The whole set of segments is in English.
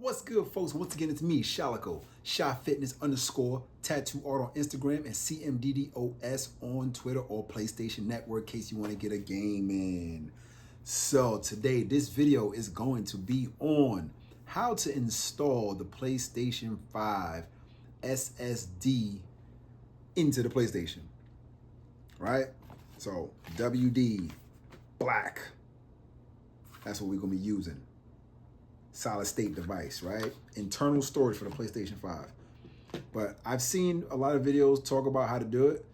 What's good, folks? Once again, it's me, Shalico, ShyFitness_ tattoo art on Instagram, and CMDDOS on Twitter or PlayStation Network in case you want to get a game in. So today, this video is going to be on how to install the PlayStation 5 SSD into the PlayStation, right? So WD black, that's what we're gonna be using. Solid state device, right? Internal storage for the PlayStation 5. But I've seen a lot of videos talk about how to do it,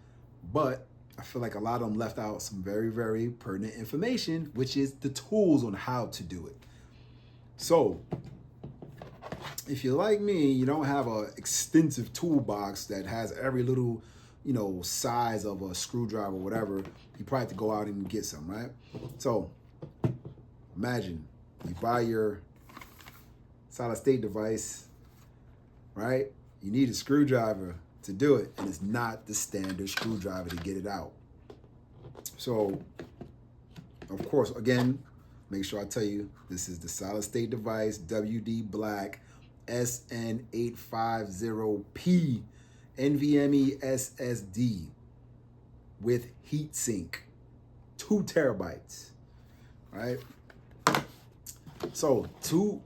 but I feel like a lot of them left out some very, very pertinent information, which is the tools on how to do it. So if you're like me, you don't have an extensive toolbox that has every little, size of a screwdriver or whatever, you probably have to go out and get some, right? So imagine you buy your solid state device, right? You need a screwdriver to do it, and it's not the standard screwdriver to get it out. So, of course, again, make sure I tell you, this is the solid state device, WD Black SN850P NVMe SSD with Heatsink, 2 terabytes, right? So to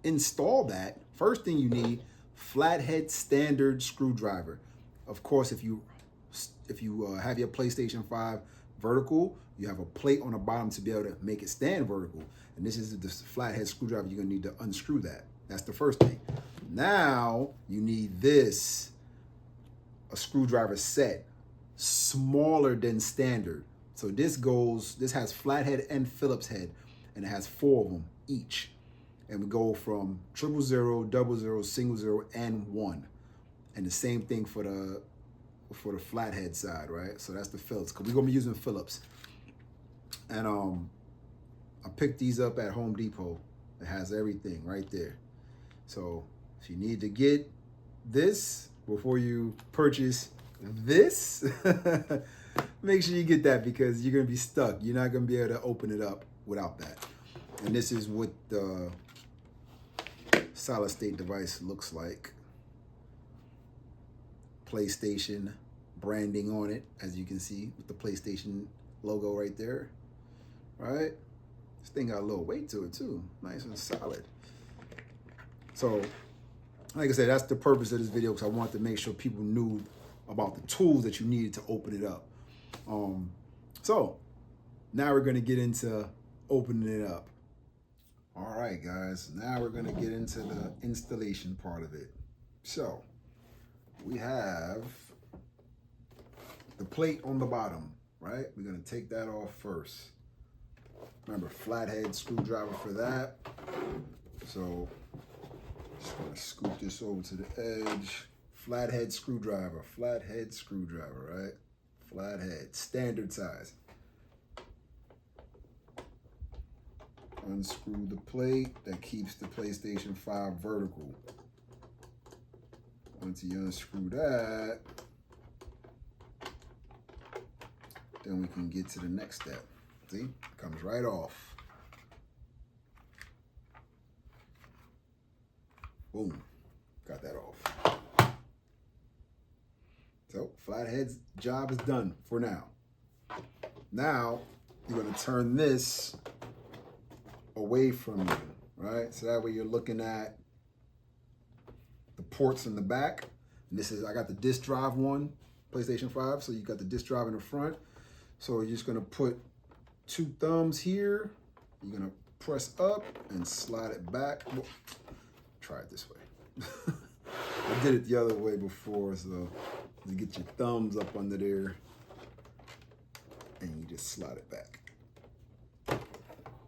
install that, first thing you need, flathead standard screwdriver. Of course, if you have your PlayStation 5 vertical, you have a plate on the bottom to be able to make it stand vertical. And this is the flathead screwdriver. You're gonna need to unscrew that. That's the first thing. Now you need this, a screwdriver set, smaller than standard. So this has flathead and Phillips head, and it has 4 of them each. And we go from 000, 00, 0, and 1. And the same thing for the flathead side, right? So that's the Phillips, because we're gonna be using Phillips. And I picked these up at Home Depot. It has everything right there. So if you need to get this before you purchase this, make sure you get that, because you're gonna be stuck. You're not gonna be able to open it up without that. And this is what the solid state device looks like. PlayStation branding on it, as you can see, with the PlayStation logo right there, right? This thing got a little weight to it too, nice and solid. So, like I said, that's the purpose of this video, because I wanted to make sure people knew about the tools that you needed to open it up. So now we're gonna get into opening it up. All right, guys, now we're gonna get into the installation part of it. So we have the plate on the bottom, right? We're gonna take that off first. Remember, flathead screwdriver for that. So just gonna scoop this over to the edge. Flathead screwdriver, right? Flathead, standard size. Unscrew the plate that keeps the PlayStation 5 vertical. Once you unscrew that, then we can get to the next step. See, comes right off. Boom, got that off. So flathead's job is done for now. Now you're gonna turn this away from you, right? So that way you're looking at the ports in the back. And this is, I got the disk drive one, PlayStation 5, so you got the disk drive in the front. So you're just gonna put 2 thumbs here. You're gonna press up and slide it back. Well, try it this way. I did it the other way before, so you get your thumbs up under there and you just slide it back.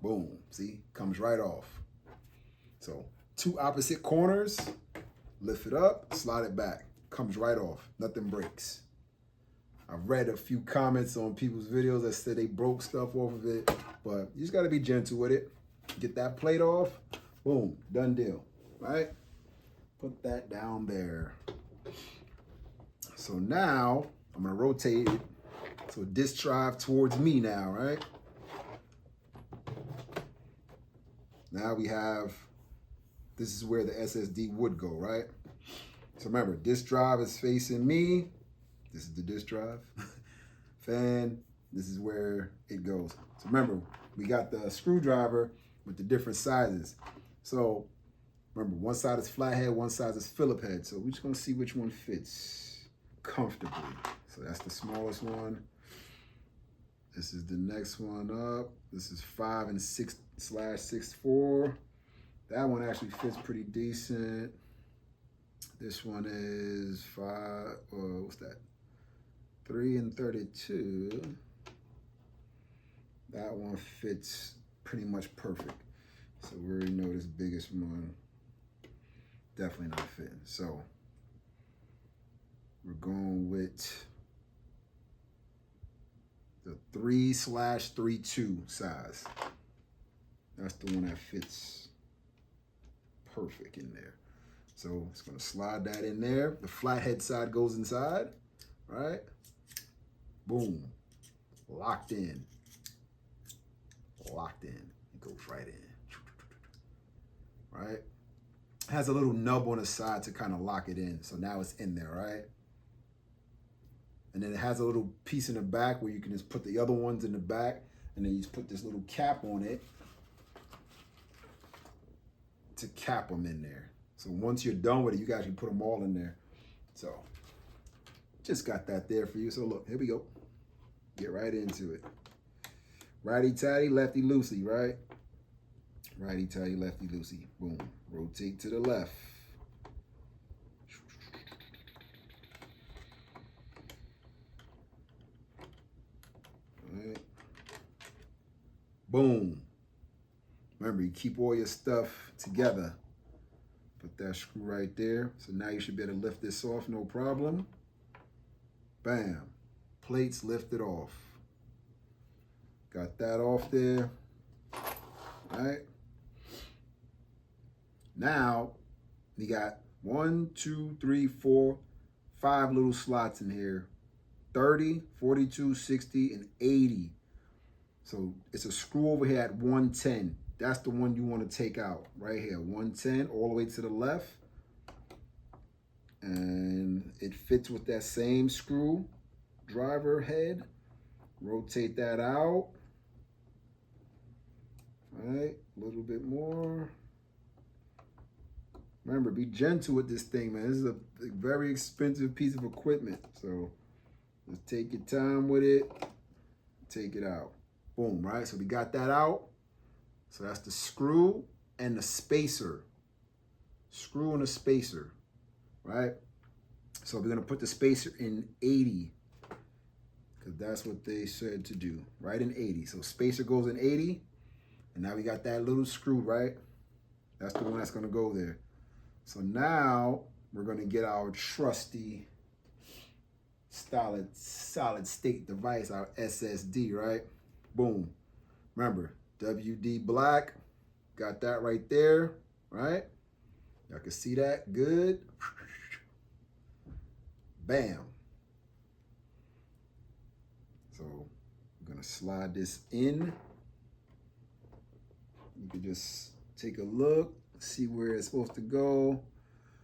Boom, see, comes right off. So 2 opposite corners, lift it up, slide it back, comes right off, nothing breaks. I've read a few comments on people's videos that said they broke stuff off of it, but you just gotta be gentle with it. Get that plate off, boom, done deal, right? Put that down there. So now I'm gonna rotate it so disk drive towards me now, right? Now we have this is where the SSD would go, right? So remember, disk drive is facing me. This is the disk drive. Fan, this is where it goes. So remember, we got the screwdriver with the different sizes. So remember, one side is flathead, one side is Phillip head. So we're just gonna see which one fits comfortably. So that's the smallest one. This is the next one up. This is 5 and 6/6/4. That one actually fits pretty decent. This one is 5, what's that? 3 and 32. That one fits pretty much perfect. So we already know this biggest one definitely not fitting. So we're going with the 3/32 size. That's the one that fits perfect in there. So it's gonna slide that in there. The flathead side goes inside, right? Boom, locked in. Locked in, it goes right in, right? Has a little nub on the side to kind of lock it in. So now it's in there, right? And then it has a little piece in the back where you can just put the other ones in the back, and then you just put this little cap on it to cap them in there. So once you're done with it, you guys can put them all in there. So just got that there for you. So look, here we go. Get right into it. Righty-tighty, lefty-loosey, right? Righty-tighty, lefty-loosey. Boom. Rotate to the left. Right. Boom. Remember, you keep all your stuff together. Put that screw right there. So now you should be able to lift this off, no problem. Bam. Plates lifted off. Got that off there. All right. Now, you got 1, 2, 3, 4, 5 little slots in here. 30, 42, 60, and 80. So it's a screw over here at 110. That's the one you want to take out right here. 110 all the way to the left. And it fits with that same screw driver head. Rotate that out. All right, a little bit more. Remember, be gentle with this thing, man. This is a very expensive piece of equipment. So just take your time with it. Take it out. Boom, right? So we got that out. So that's the screw and the spacer. Screw and a spacer, right? So we're gonna put the spacer in 80 because that's what they said to do, right in 80. So spacer goes in 80, and now we got that little screw, right? That's the one that's gonna go there. So now we're gonna get our trusty solid state device, our SSD, right? Boom. Remember, WD black, got that right there, right? Y'all can see that, good. Bam. So I'm gonna slide this in. You can just take a look, see where it's supposed to go.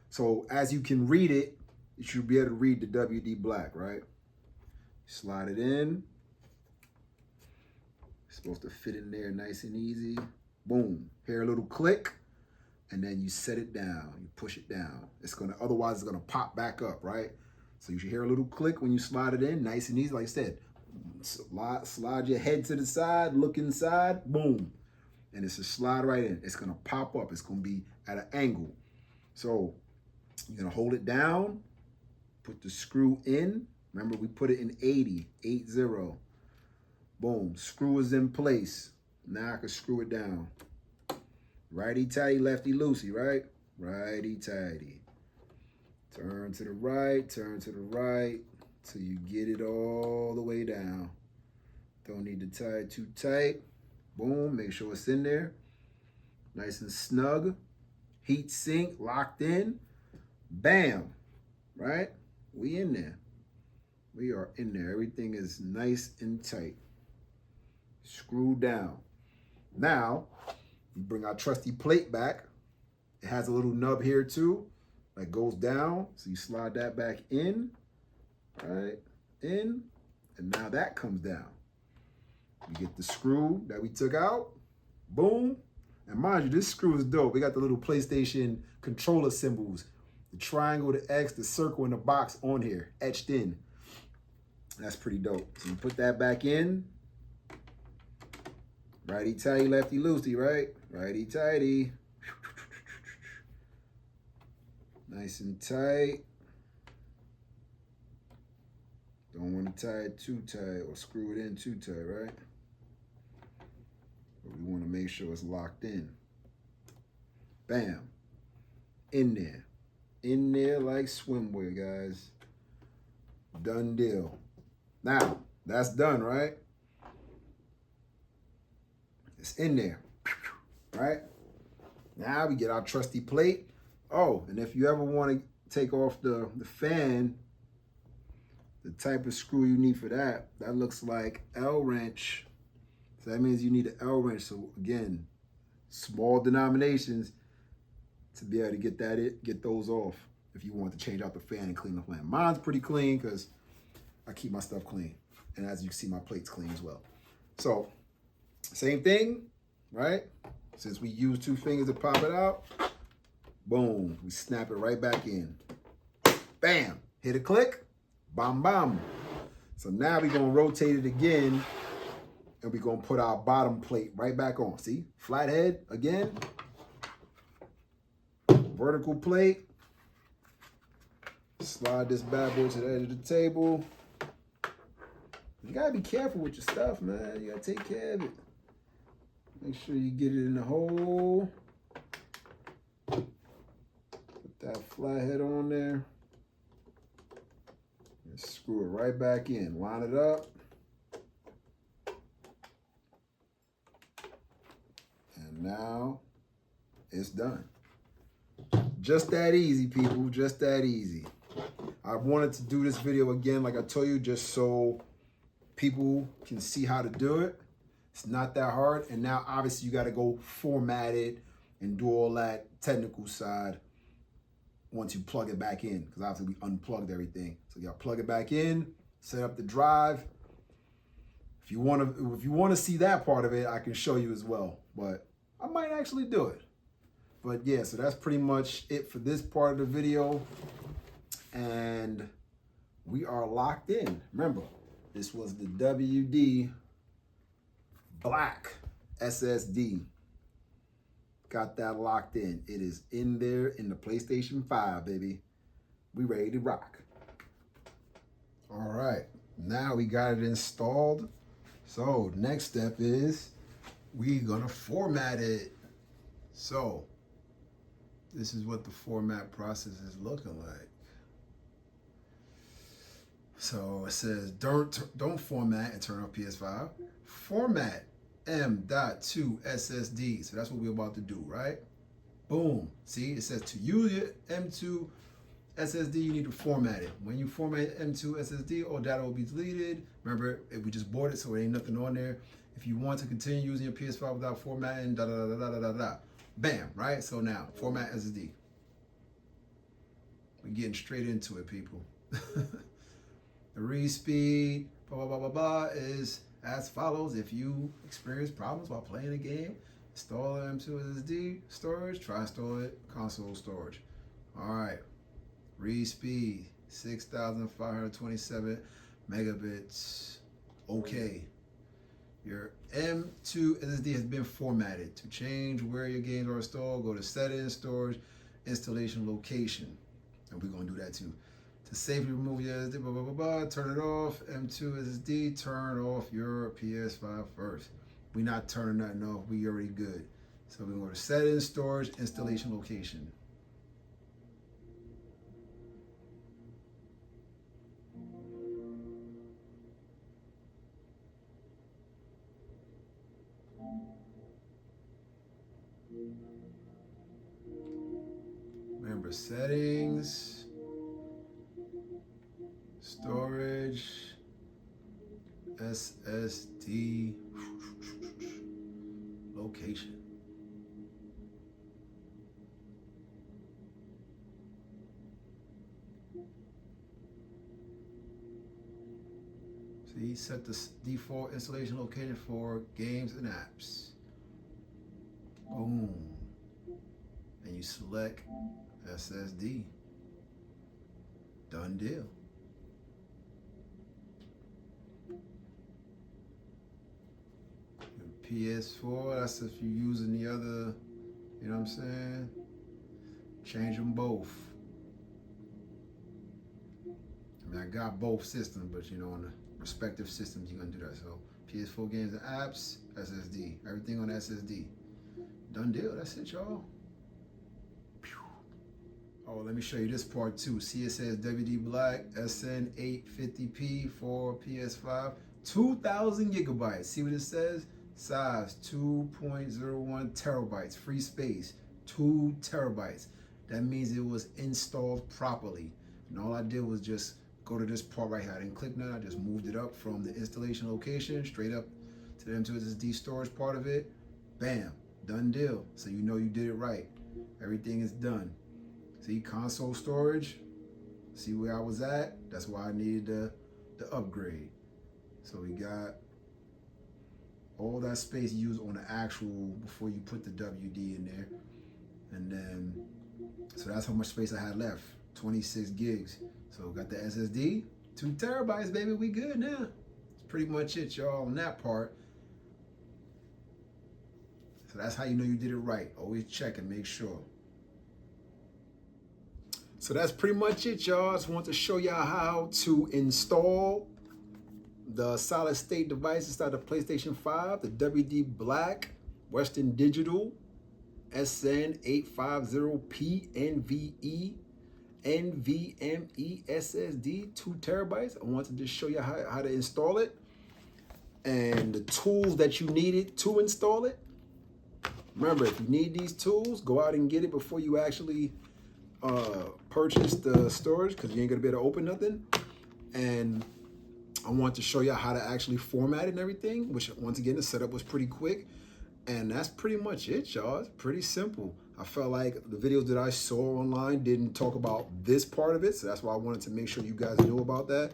So as you can read it, you should be able to read the WD black, right? Slide it in. It's supposed to fit in there nice and easy. Boom. Hear a little click, and then you set it down. You push it down. Otherwise it's gonna pop back up, right? So you should hear a little click when you slide it in, nice and easy. Like I said, slide your head to the side, look inside, boom. And it's a slide right in. It's gonna pop up. It's gonna be at an angle. So you're gonna hold it down, put the screw in. Remember, we put it in 80, 80. Boom, screw is in place. Now I can screw it down. Righty-tighty, lefty-loosey, right? Righty-tighty. Turn to the right, till you get it all the way down. Don't need to tie it too tight. Boom, make sure it's in there. Nice and snug. Heat sink, locked in. Bam, right? We in there. We are in there. Everything is nice and tight. Screw down. Now, we bring our trusty plate back. It has a little nub here too that goes down. So you slide that back in, right? In, and now that comes down. We get the screw that we took out, boom. And mind you, this screw is dope. We got the little PlayStation controller symbols, the triangle, the X, the circle, and the box on here, etched in. That's pretty dope. So you put that back in. Righty tighty, lefty loosey, right? Righty tighty. Nice and tight. Don't want to tie it too tight or screw it in too tight, right? But we want to make sure it's locked in. Bam. In there. In there like swimwear, guys. Done deal. Now, that's done, right? It's in there, right? Now we get our trusty plate. Oh, and if you ever want to take off the fan, the type of screw you need for that, that looks like L wrench. So that means you need an L wrench. So again, small denominations to be able to get those off if you want to change out the fan and clean the fan. Mine's pretty clean because I keep my stuff clean. And as you can see, my plate's clean as well. So same thing, right? Since we use 2 fingers to pop it out, boom, we snap it right back in. Bam, hit a click, bam, bam. So now we're gonna rotate it again and we're gonna put our bottom plate right back on. See, flat head again, vertical plate. Slide this bad boy to the edge of the table. You gotta be careful with your stuff, man. You gotta take care of it. Make sure you get it in the hole. Put that flathead on there. And screw it right back in. Line it up. And now it's done. Just that easy, people. Just that easy. I wanted to do this video again, like I told you, just so people can see how to do it. It's not that hard. And now obviously you got to go format it and do all that technical side once you plug it back in, because obviously we unplugged everything. So you got to plug it back in, set up the drive. If you want to see that part of it, I can show you as well, but I might actually do it. But yeah, so that's pretty much it for this part of the video. And we are locked in. Remember, this was the WD Black SSD. Got that locked in. It is in there in the PlayStation 5, baby. We ready to rock. All right, now we got it installed. So next step is we're gonna format it. So this is what the format process is looking like. So it says, don't format and turn off PS5. Format M.2 SSD. So that's what we're about to do, right? Boom. See, it says to use your M2 SSD, you need to format it. When you format M2 SSD, all data will be deleted. Remember, we just bought it, so it ain't nothing on there. If you want to continue using your PS5 without formatting, da da da da da da da. Bam, right? So now, format SSD. We're getting straight into it, people. The read speed, blah, blah, blah, blah, blah, is as follows. If you experience problems while playing a game, install M2 SSD storage, try install it, console storage. All right, read speed, 6,527 megabits. Okay. Your M2 SSD has been formatted. To change where your games are installed, go to settings, storage, installation location. And we're gonna do that too. To safely remove your SSD, blah, blah, blah, blah, turn it off. M2 SSD, turn off your PS5 first. We're not turning nothing off, we already good. So we go to settings, storage, installation location. Remember, settings, storage, SSD, location. See, set the default installation location for games and apps. Boom. And you select SSD. Done deal. PS4, that's if you're using the other, you know what I'm saying? Change them both. I mean, I got both systems, but you know, on the respective systems, you're gonna do that. So PS4 games and apps, SSD, everything on SSD. Done deal, that's it, y'all. Oh, let me show you this part too. See, it says WD Black SN850P for PS5, 2,000 gigabytes. See what it says? Size 2.01 terabytes, free space, 2 terabytes. That means it was installed properly. And all I did was just go to this part right here. I didn't click none, I just moved it up from the installation location straight up to the M2SSD storage part of it. Bam, done deal. So you know you did it right. Everything is done. See, console storage, see where I was at? That's why I needed the upgrade. So we got all that space used on the actual, before you put the WD in there. And then, so that's how much space I had left, 26 gigs. So got the SSD, 2 terabytes, baby, we good now. That's pretty much it, y'all, on that part. So that's how you know you did it right. Always check and make sure. So that's pretty much it, y'all. Just want to show y'all how to install the solid state device inside the PlayStation 5, the WD Black Western Digital SN850P NVMe SSD, 2 terabytes. I wanted to just show you how to install it and the tools that you needed to install it. Remember, if you need these tools, go out and get it before you actually purchase the storage, because you ain't gonna be able to open nothing. And I want to show you how to actually format it and everything, which once again, the setup was pretty quick. And that's pretty much it, y'all. It's pretty simple. I felt like the videos that I saw online didn't talk about this part of it, so that's why I wanted to make sure you guys knew about that.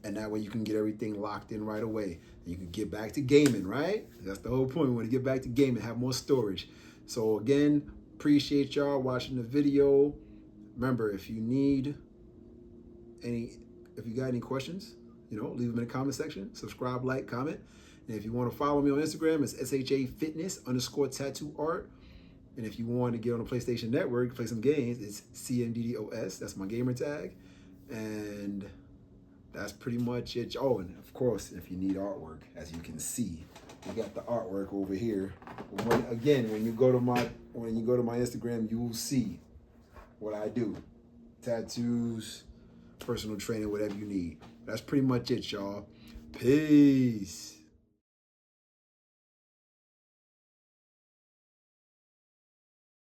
And that way you can get everything locked in right away. And you can get back to gaming, right? That's the whole point. We want to get back to gaming, have more storage. So again, appreciate y'all watching the video. Remember, if you got any questions, you know, leave them in the comment section. Subscribe, like, comment. And if you want to follow me on Instagram, it's SHA_fitness_tattoo_art. And if you want to get on the PlayStation Network, play some games, it's CMDDOS. That's my gamer tag. And that's pretty much it. Oh, and of course, if you need artwork, as you can see, we got the artwork over here. When you go to my Instagram, you will see what I do. Tattoos, personal training, whatever you need. That's pretty much it, y'all. Peace.